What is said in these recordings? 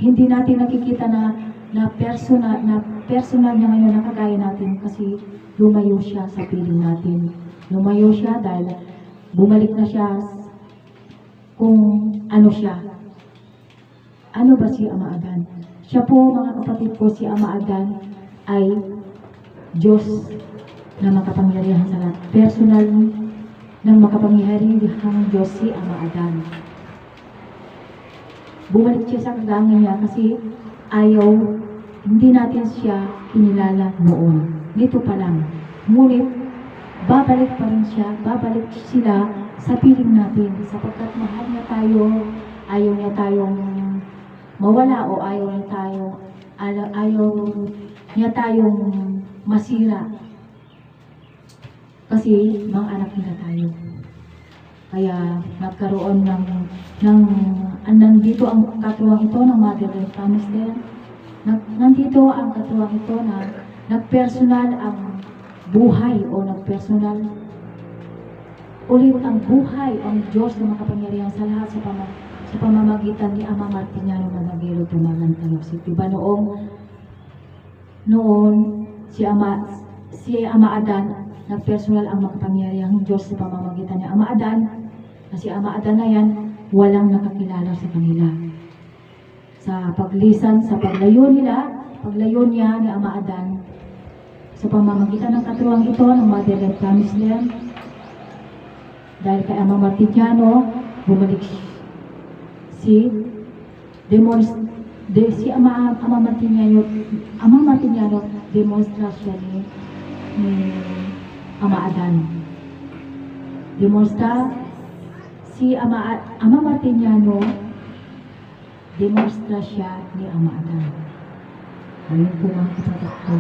hindi natin nakikita na personal niya ngayon na kagaya natin kasi lumayo siya sa piling natin. Lumayo siya dahil bumalik na siya kung ano siya. Ano ba si Ama Adan? Siya po, mga kapatid ko, si Ama Adan ay Diyos na makapangyarihan sa lahat. Personal ng makapangyarihang Diyos si Ama Adan. Bumalik siya sa kagangan niya kasi hindi natin siya kinilala noon. Dito pa lang. Ngunit, babalik pa rin siya, babalik sila sa piling natin sapagkat mahal niya tayo, ayaw niya tayong mawala o ayaw niya tayong masira. Kasi mga anak nila tayo. Kaya nagkaroon nandito ang katuwang ito ng Mother and Promise Land. Nandito ang katuwang ito na nagpersonal ang buhay o nagpersonal ulit ang buhay ang Diyos na makapangyarihan sa lahat sa pamamagitan ni Ama Martiniano Managero Tumagan Talos. Diba noon si Ama Adan nagpersonal ang makapangyarihang Diyos sa pamamagitan ni Ama Adan, na si Ama Adan na yan walang nakakilala sa kanila. Sa paglisan, sa paglayo niya ni Ama Adan, sa pamamagitan ng katuwang ito ng Mother and Promise Land, dahil kay Ama Martiniano, bumalik si Ama Martiniano, demonstrasyon ni Ama Adan. Si Ama Martiniano, demonstrasya ni Ama Adan. Ayun po mga kapatid ko.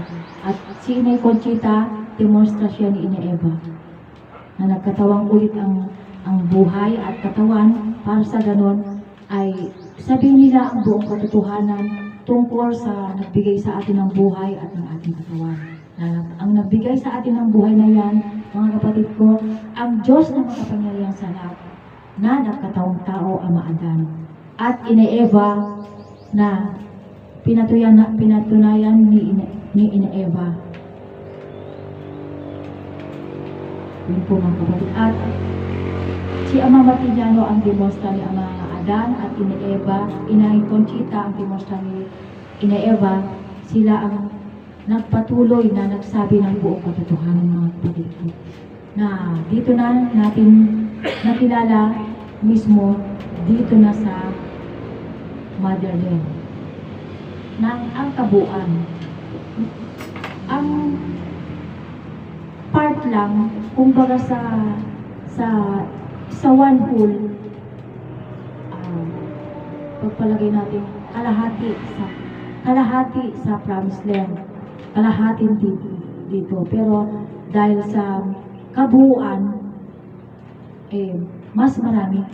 At si Inay Conchita, demonstrasya ni Ina Eva. Na nagkatawang ulit ang buhay at katawan para sa ganon ay sabihin nila ang buong katotohanan tungkol sa nagbigay sa atin ng buhay at ng ating katawan. Ang nagbigay sa atin ng buhay na yan, mga kapatid ko, ang Diyos na makapangyarihan sa lahat na nagkatawang tao, Ama Adan. At Ina Eva na pinatunayan ni Ina Eva. Yun po mga kapatid. At si Ama Martiniano ang demonstra ni Ama Adan at Ina Eva, Inay Conchita ang demonstra ni Ina Eva. Sila ang nagpatuloy na nagsabi ng buong katotohanan mga kapatid ko. Na dito na natin nakilala mismo dito na sa Motherland. Ang kabuuan. Ang part lang, kumbaga sa one whole, pagpalagay natin kalahati sa Promised Land, kalahati dito. Pero dahil sa kabuuan, mas marami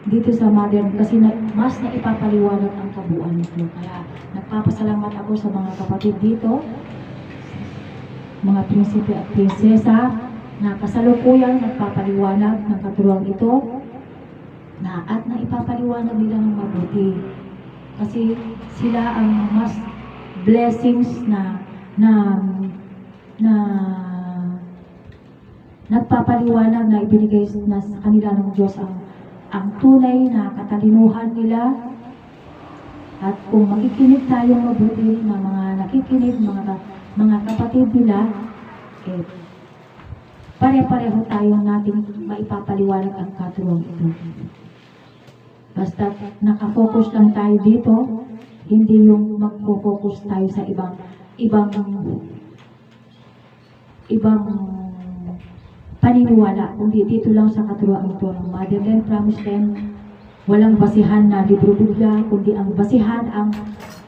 dito sa Mother kasi mas naipapaliwanag ang kabuuan nito. Kaya nagpapasalamat ako sa mga kapatid dito, mga prinsipe at prinsesa na kasalukuyang nagpapaliwanag ng katuruan ito at naipapaliwanag nila ng mabuti. Kasi sila ang mas blessings na nagpapaliwanag na ibinigay na sa kanila ng Diyos ang tunay na katalinuhan nila. At kung makikinig tayong mabuti na mga nakikinig, mga kapatid nila, pare-pareho tayong nating maipapaliwanag ang katuruan ito. Basta nakafocus lang tayo dito, hindi yung magfocus tayo sa ibang paniniwala, kundi dito lang sa katuruan ito ng Motherland, Promised Land. Walang basihan na libro-biblia, kundi ang basihan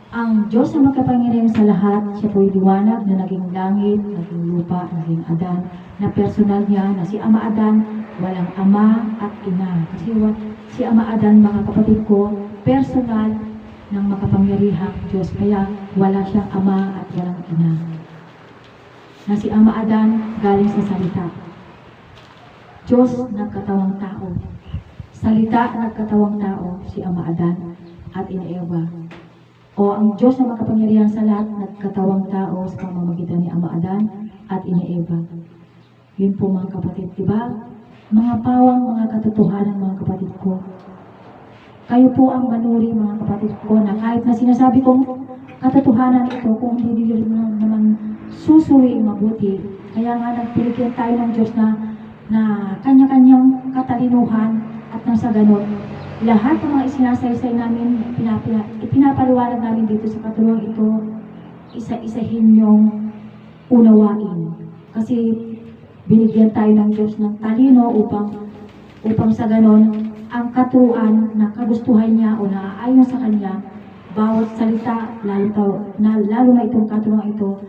ang Diyos na makapangyarihan sa lahat. Siya po'y liwanag na naging langit, naging lupa, naging Adan, na personal niya na si Ama Adan, walang ama at ina. Kasi si Ama Adan, mga kapatid ko, personal ng makapangyarihang Diyos, kaya wala siyang ama at walang ina. Na si Ama Adan galing sa salita. Diyos nagkatawang tao. Salita nagkatawang tao, si Ama Adan at Ina Eva. O ang Diyos na makapangyarihan sa lahat, nagkatawang tao sa pamamagitan ni Ama Adan at Ina Eva. Yun po mga kapatid, diba? Mga pawang, mga katotohanan mga kapatid ko. Kayo po ang manuri mga kapatid ko na kahit na sinasabi kong katotohanan ito, kung hindi nyo naman susuri mabuti, kaya nga nagpiligyan tayo ng Diyos na kanya-kanyang katalinuhan at nang sa ganon, lahat ng mga isinasaysay namin, ipinapaliwanag namin dito sa katulong ito, isa-isahin yung unawain. Kasi binigyan tayo ng Diyos ng talino upang sa ganon, ang katuruan na kagustuhan niya o naaayon sa kanya, bawat salita, lalo na itong katuruan ito,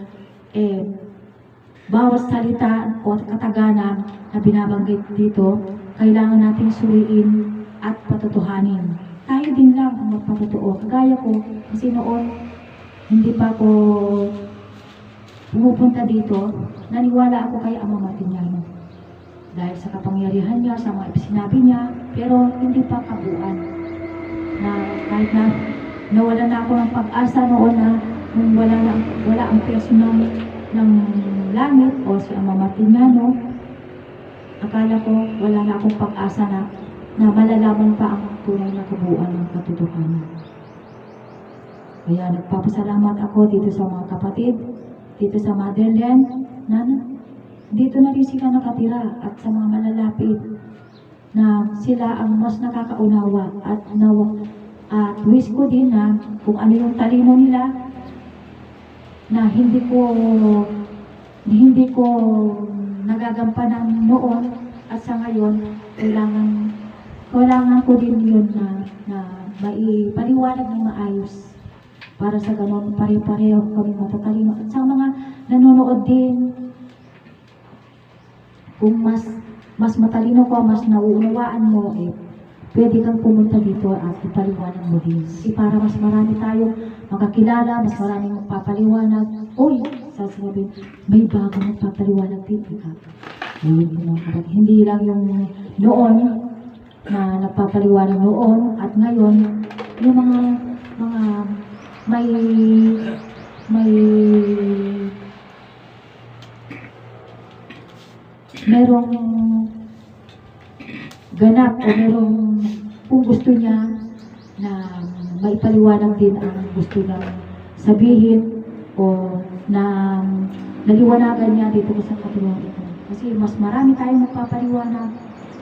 bawat salita o kataganan na binabanggit dito, kailangan nating suriin at patutuhanin. Tayo din lang ang magpatotoo. Kagaya ko, kasi noon, hindi pa ako pumupunta dito, naniwala ako kay Ama Martiniano. Dahil sa kapangyarihan niya, sa mga sinabi niya, pero hindi pa kabuuan. Na kahit na nawala na ako ng pag-asa noon na nung wala ang personal ng langit o si Ama Martiniano, akala ko wala na akong pag-asa na malalaman pa ang tunay na kabuuan ng katotohanan. Kaya nagpapasalamat ako dito sa mga kapatid, dito sa Motherland, na dito na rin sila nakatira at sa mga malalapit na sila ang mas nakakaunawa at wish ko din na kung ano yung talino nila na hindi ko nagagampanan noon at sa ngayon kailangan ko din yun na maipaliwanag ng maayos para sa ganon pare-pareho kami matatalino. At sa mga nanonood din, kung mas matalino ko, mas nauunawaan mo, pwede kang pumunta dito at ipaliwanag mo din. Kasi para mas marami tayong makakilala, mas maraming magpapaliwanag. Uy, sasabihin, may bagong magpapaliwanag din. Hindi lang yung noon na nagpapaliwanag noon at ngayon, yung mga merong ganap o merong kung gusto niya na maipaliwanag din ang gusto niya sabihin o na naliwanagan niya dito sa katulungan ito. Kasi mas marami tayong magpapaliwanag.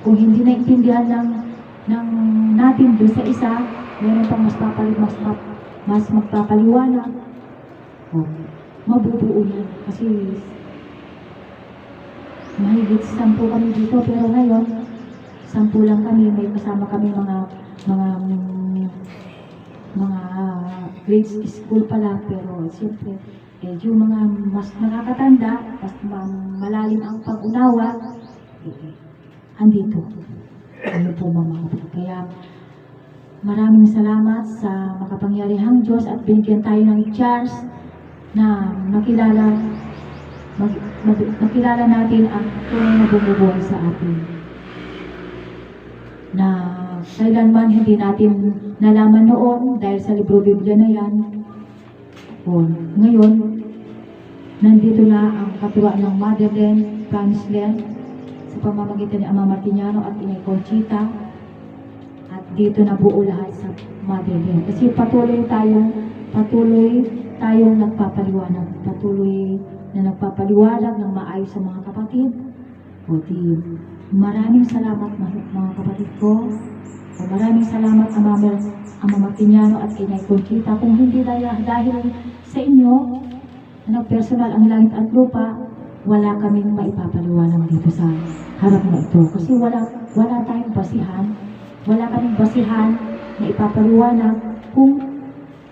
Kung hindi naintindihan ng natin doon sa isa, meron pang mas magpapaliwanag. Mabubuo yan. Kasi mahigit 10 kami dito, pero ngayon 10 lang kami, may kasama kami mga grade school pala, pero siyempre yung mga mas nakakatanda, mas malalim ang pag-unawa, andito. Ano po mga kapatid. Kaya maraming salamat sa makapangyarihang Diyos at binigyan tayo ng chance na makilala natin ang tunay na bumubuhay sa atin. Na kailanman hindi natin nalaman noon dahil sa libro Biblia na yan. O, ngayon, nandito na ang katuwaan ng Motherland, Promised Land, sa pamamagitan ni Ama Martiniano at Inay Conchita. At dito na buo lahat sa Motherland. Kasi patuloy tayong nagpapaliwanag. Patuloy na nagpapaliwanag ng maayos sa mga kapatid. O di, maraming salamat mga kapatid ko. O maraming salamat Ama Martiniano at Inay Conchita. Kung hindi dahil sa inyo, na personal ang langit at lupa, wala kaming maipapaliwanag dito sa harap na ito. Kasi wala tayong basihan. Wala kaming basihan na ipapaliwanag kung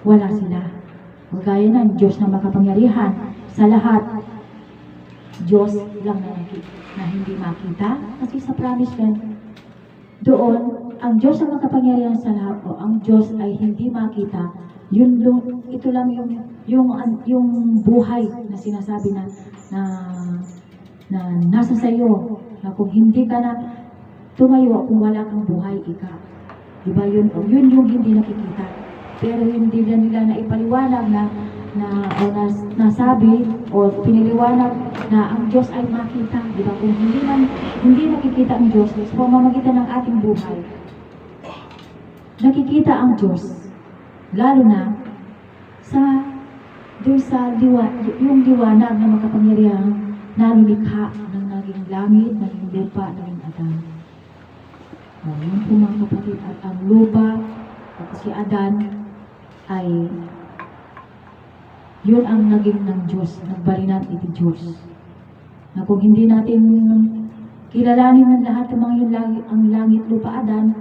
wala sila. Gaya ng Diyos na makapangyarihan sa lahat. Diyos lang na hindi makita. Kasi sa Promised Land, doon, ang Diyos na makapangyarihan sa lahat o ang Diyos ay hindi makita. Ito lang yung buhay na sinasabi na nasa sayo. Na kung hindi ka na tumayo, kung wala kang buhay, ika. Diba yun yung hindi nakikita. pero hindi na nila naipaliwanag nasabi o piniliwanag na ang Diyos ay makita, di ba? Kung hindi nakikita ang Diyos sa pamamagitan ng ating buhay, nakikita ang Diyos, lalo na yung liwanag na makapangyarihan na lumikha ng naging langit, naging lupa, naging Adan. Yun po mga kapatid, at ang lupa at si Adan ay yun ang naging ng Diyos, nagbalinan iti Diyos. Na kung hindi natin kilalanin ng lahat ng mga yun, ang langit, lupa, Adan,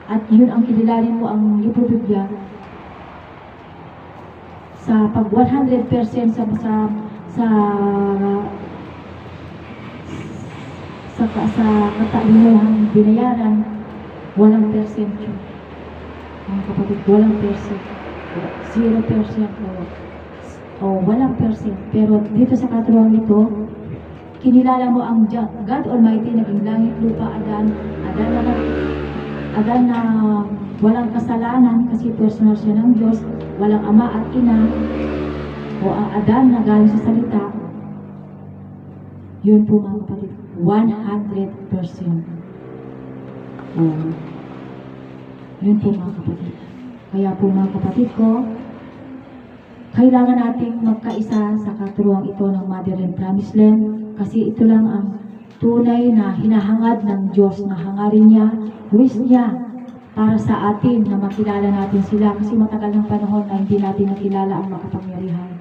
at yun ang kilalanin mo ang libro Biblia, sa pag 100% sa katalinuhang binayaran, walang percent yun. Mga kapatid, walang percent. 0% o walang percent. Pero dito sa katuruan ito, kinilala mo ang God Almighty, naging langit, lupa, Adan na walang kasalanan kasi personal siya ng Diyos, walang ama at ina, o ang Adan na galing sa salita. Yun po mga kapatid, 100%. Yun po mga kapatid. Kaya po mga kapatid ko, kailangan nating magkaisa sa katuruang ito ng Motherland Promised Land, kasi ito lang ang tunay na hinahangad ng Diyos, na hangarin niya, wish niya para sa atin na makilala natin sila, kasi matagal ng panahon na hindi natin nakilala ang makapangyarihan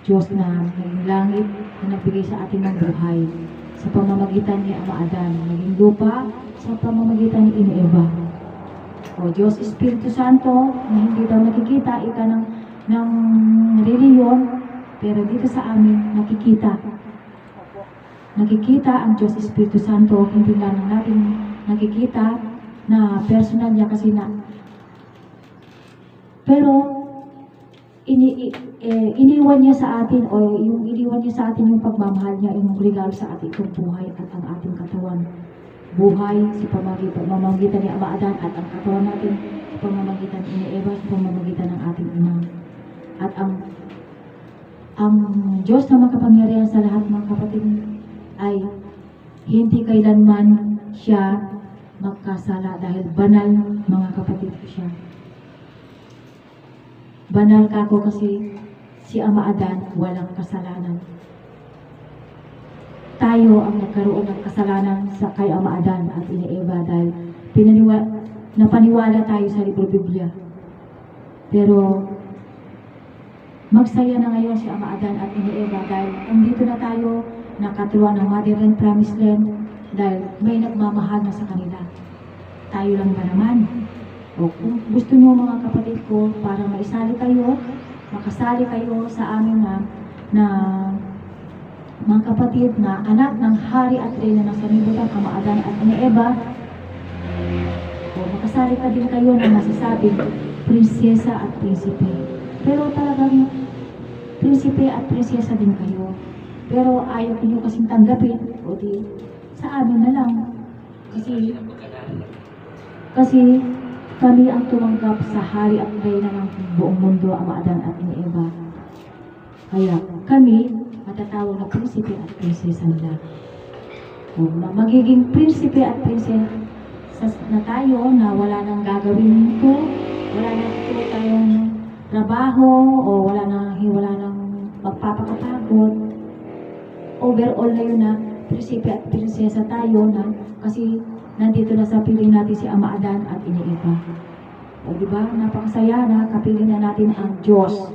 Diyos na naging langit na nagbigay sa atin ng buhay sa pamamagitan ni Ama Adan, naging lupa sa pamamagitan ni Ina Eva. O Diyos Espiritu Santo na hindi daw nakikita ika ng reliyon, pero dito sa amin nakikita ang Diyos Espiritu Santo. Hindi lang natin nakikita na personal niya kasi pero iniwan niya sa atin, o yung iniwan niya sa atin yung pagmamahal niya, yung regalo sa ating buhay at ang ating katawan. Buhay sa pamamagitan ni Ama Adan, at ang katawan natin sa pamamagitan ni Eva, sa pamamagitan ng ating ina. At ang Diyos na makapangyarihan sa lahat mga kapatid ay hindi kailanman siya magkasala, dahil banal mga kapatid ko siya. Banal kako kasi si Ama Adan walang kasalanan. Tayo ang nagkaroon ng kasalanan sa kay Ama Adan at Ina Eva, dahil napaniwala tayo sa libro Biblia. Pero magsaya na ngayon si Ama Adan at Ina Eva, dahil andito na tayo nakaturuan ng Motherland Promised Land, dahil may nagmamahal na sa kanila. Tayo lang ba naman? O kung gusto nyo mga kapatid ko, para makasali kayo sa amin na mga kapatid na anak ng hari at reyna ng sanlibutan, Ama Adan at Ina Eva, o makasali ka din kayo na nasasabing prinsesa at prinsipe. Pero talagang prinsipe at prinsesa din kayo. Pero ayaw niyo kasing tanggapin, o di sa amin na lang. Kasi kami ang tumanggap sa hari at reyna ng buong mundo, Ama Adan at Ina Eva. Kaya kami matatawag na prinsipe at prinsesa nila. Magiging prinsipe at prinsesa na tayo, na wala nang gagawin ito, wala nang tayong trabaho, o wala nang magpapakapagod. Overall na yun na prinsipe at prinsesa tayo, na kasi nandito na sa piling natin si Ama Adan at Ina Eva. O diba, napakasaya na kapiling na natin ang Diyos,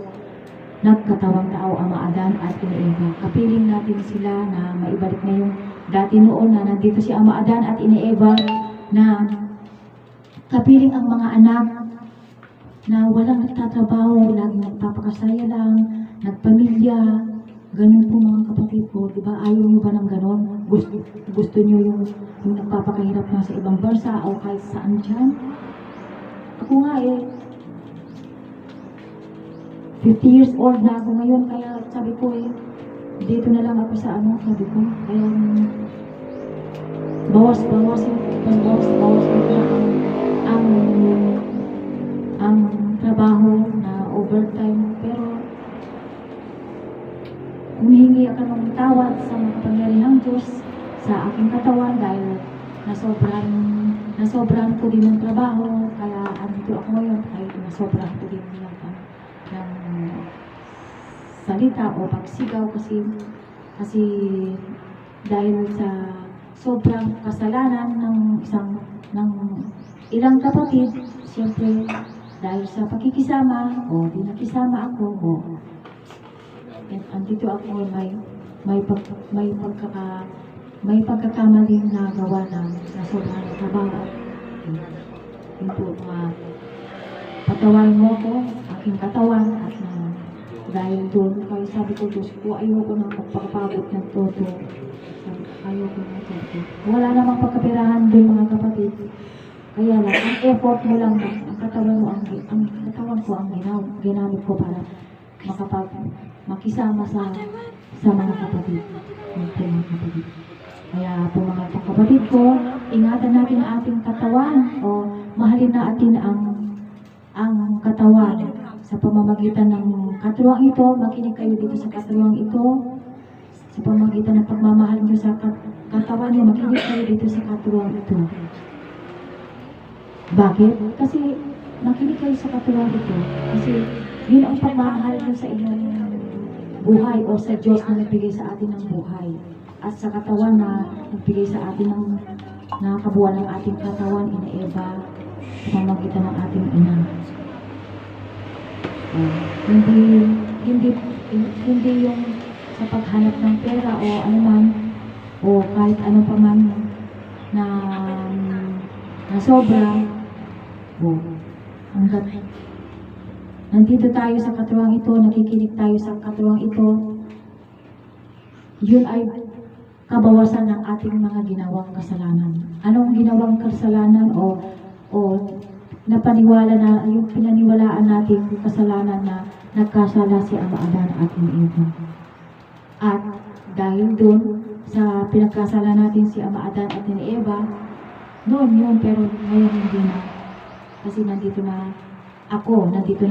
nagkatawang tao, Ama Adan at Ina Eva. Kapiling natin sila na maibalik na yung dati noon na nandito si Ama Adan at Ina Eva, na kapiling ang mga anak na walang nagtatrabaho, laging nagpapakasaya lang, nagpamilya. Ganun po mga kapatid ko, di ba? Ayaw nyo ba ng ganon? Gusto nyo yung nagpapakahirap na sa ibang bansa o kahit saan dyan? Ako nga 50 years old na ako ngayon, kaya sabi ko dito na lang ako sa sabi ko, kaya bawas na ang trabaho trabaho na overtime, pero humihingi ako ng tawad sa makapangyarihang Diyos sa aking katawan dahil nasobrahan ko din ng trabaho, kaya andito ako ngayon ay nasobrahan ko din ng salita o pagsigaw kasi dahil sa sobrang kasalanan ng ilang kapatid, siyempre dahil sa pakikisama o di nakisama ako o andito ako may pagkakamaling na gawa ng sobrang trabaho. Yun po, patawarin mo ko, aking katawan at dahil doon, kaya sabi ko, Diyos ko, ayoko nang magpapagod ng todo. Ayoko na todo. Wala namang pagkapirahan doon mga kapatid. Kaya lang, ang effort mo lang, ang katawan mo, ang katawan ko ang ginamit ko para makisama sa mga kapatid. Mga kapatid. Kaya po mga kapatid ko, ingatan natin ang ating katawan o mahalin natin ang katawan sa pamamagitan ng katuwang ito. Makinig kayo dito sa katuwang ito. Sa pamamagitan ng pagmamahal nyo sa katawan nyo, makinig kayo dito sa katuwang ito. Bakit? Kasi makinig kayo sa katuwang ito. Kasi yun ang pagmamahal nyo sa inyong buhay o sa Diyos na nagbigay sa atin ng buhay. At sa katawan na nagbigay sa atin ng nakabuhan ng ating katawan, Ina Eva, sa pamamagitan ng ating ina. Hindi yung sa paghanap ng pera o ano man o kahit ano pa man na sobra hanggat nandito tayo sa katuwang ito, nakikinig tayo sa katuwang ito, yun ay kabawasan ng ating mga ginawang kasalanan. Anong ginawang kasalanan o napaniwala na yung pinaniwalaan natin kasalanan na nagkasala si Ama Adan at Eva. At dahil doon sa pinagkasala natin si Ama Adan at Eva, noon yun, pero ngayon hindi na. Kasi nandito na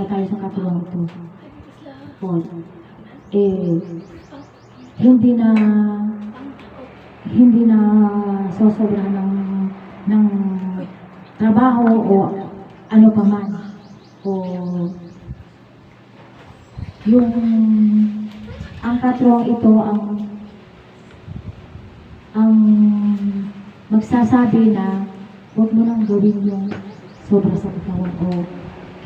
tayo sa katuwang ito. Hindi na sosobra ng trabaho o ano pa man o yung ang katuwang ito ang magsasabi na huwag mo nang gawin yung sobra sa katawan o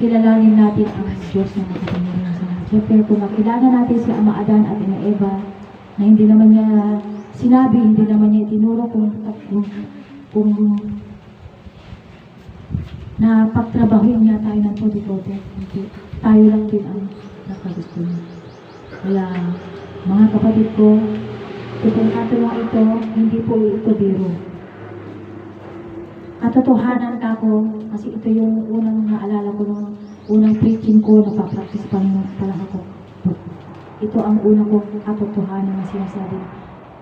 kilalanin natin ang Diyos na makapangyarihan sa lahat. Siyempre kung makilala natin si Ama Adan at Ina Eva na hindi naman niya sinabi, hindi naman niya itinuro kung na pagtrabahuin niya tayo ng todo-todo. Tayo lang din ang nakagusto niya. Kaya, mga kapatid ko, itong katuwang ito, hindi po ito biro. Katotohanan ako, kasi ito yung unang naalala ko nung unang preaching ko, napapractice pa lang ako. Ito ang unang kong katotohanan na sinasabi.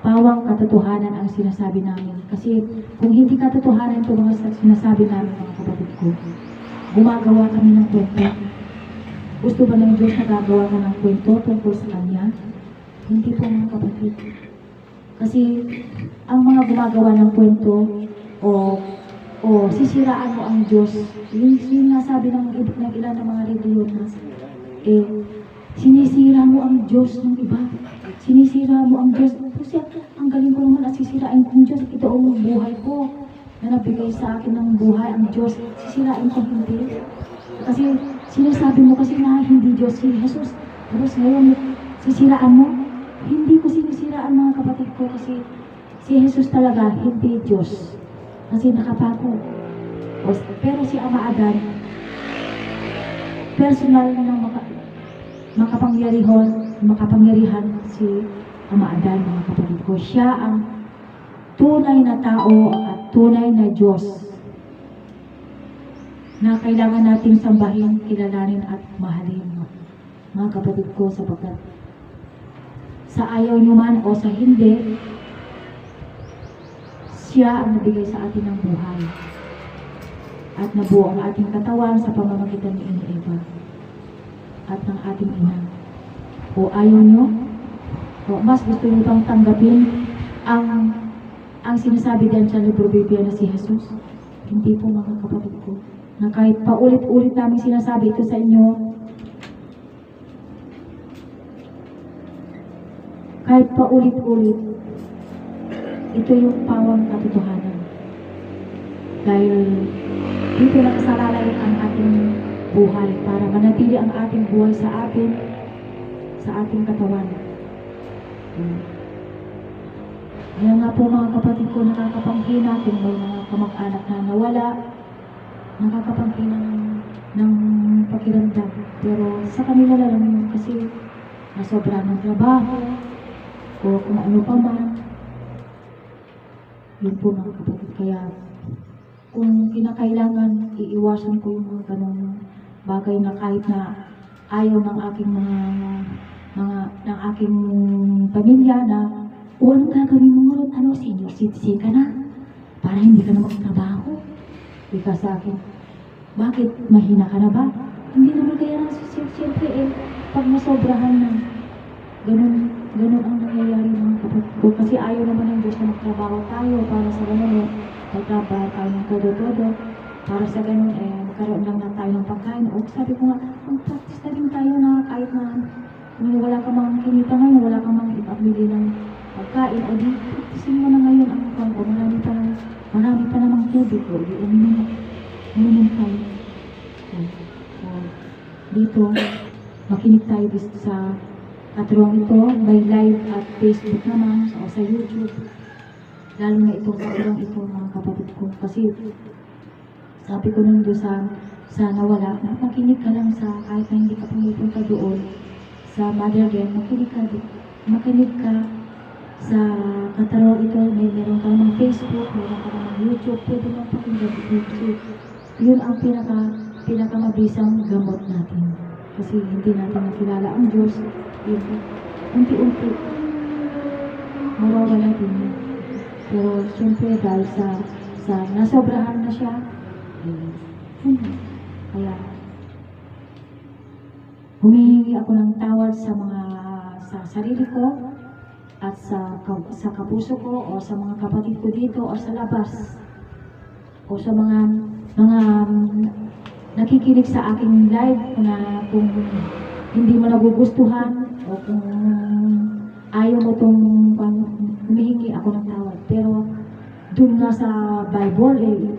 Pawang katotohanan ang sinasabi namin. Kasi kung hindi katotohanan ito mga sinasabi namin mga kapatid ko, gumagawa kami ng kwento. Gusto ba ng Diyos na gagawa ka ng kwento tungkol sa Kanya? Hindi po mga kapatid. Kasi ang mga gumagawa ng kwento o sisiraan mo ang Diyos, yung sinasabi ng ilan ng mga reliyon na sinisira mo ang Diyos ng iba. Sinisira mo ang Diyos. Kasi ang galing ko naman at sisirain ko ang Diyos. Ito ang buhay ko na nabigay sa akin ng buhay ang Diyos. Sisirain ko hindi. Kasi sinasabi mo kasi na hindi Diyos si Jesus. Tapos ngayon, sisiraan mo. Hindi ko sinisiraan mga kapatid ko kasi si Jesus talaga hindi Diyos. Kasi nakapako. Pero si Ama Adan, personal na makapangyarihan si Ama Adan, mga kapatid ko. Siya ang tunay na tao at tunay na Diyos na kailangan nating sambahin, kilalanin at mahalin, mga kapatid ko, sapagkat sa ayaw nyo man o sa hindi, siya ang nabigay sa atin ng buhay at nabuo ang ating katawan sa pamamagitan ni Ina Eva. at ng ating ina. O ayaw nyo? O mas gusto nyo bang tanggapin ang sinasabi diyan sa libro Biblia na si Jesus? Hindi po mga kapatid ko. Na kahit paulit-ulit namin sinasabi ito sa inyo, kahit paulit-ulit, ito yung pawang katotohanan. Dahil dito nakasalalay ang ating buhay para manatili ang ating buhay sa ating katawan. Kaya nga po mga kapatid ko, nakakapanghina kung may mga kamag-anak na nawala, nakakapanghina ng pakiramdam. Pero sa kanila lang yun kasi nasobra ng trabaho o kung ano pa man. Yun po mga kapatid. Kaya kung kinakailangan, iiwasan ko yung mga ganong bagay na kahit na ayaw ng aking ng aking pamilya na anong gagawin mo ngayon? Ano, senior citizen ka na? Para hindi ka na magtrabaho. Ika sa akin, bakit? Mahina ka na ba? Hindi naman kaya na siyempre pag nasobrahan na, ganun ang nangyayari mga kapatid ko. Kasi ayaw naman ng Diyos na magtrabaho tayo para sa ganun magtrabaho tayo ng todo-todo. Para sa ganun magkaroon lang na tayo ng pagkain. O sabi ko nga, mag-practice na rin tayo na kahit na wala ka mang kinita ngayon, wala ka mang ipamili ng pagkain, o di, practicein mo na ngayon ang pangko, marami pa namang tubig, o di, uminom tayo. So, dito, makinig tayo dito sa katuruang ito, may live at Facebook naman, o sa YouTube, lalo na itong katuruang ito, mga kapatid ko, kasi, sabi ko nung doon sa nawala, makinig ka lang sa, kahit na hindi ka pumupunta doon, sa Motherland, makinig ka sa katarong ito, meron ka ng Facebook, meron ka ng YouTube, pwede mong pakinggan ito. So, yun ang pinakamabisang gamot natin. Kasi hindi natin nakilala ang Diyos. Yun, unti-unti, mawawala din. Pero siyempre dahil sa nasobrahan na siya, kaya humihingi ako ng tawad sa sarili ko at sa kapuso ko o sa mga kapatid ko dito o sa labas o sa mga nakikinig sa aking live na kung hindi mo nagugustuhan o kung ayaw mo humihingi ako ng tawad. Pero dun nga sa Bible,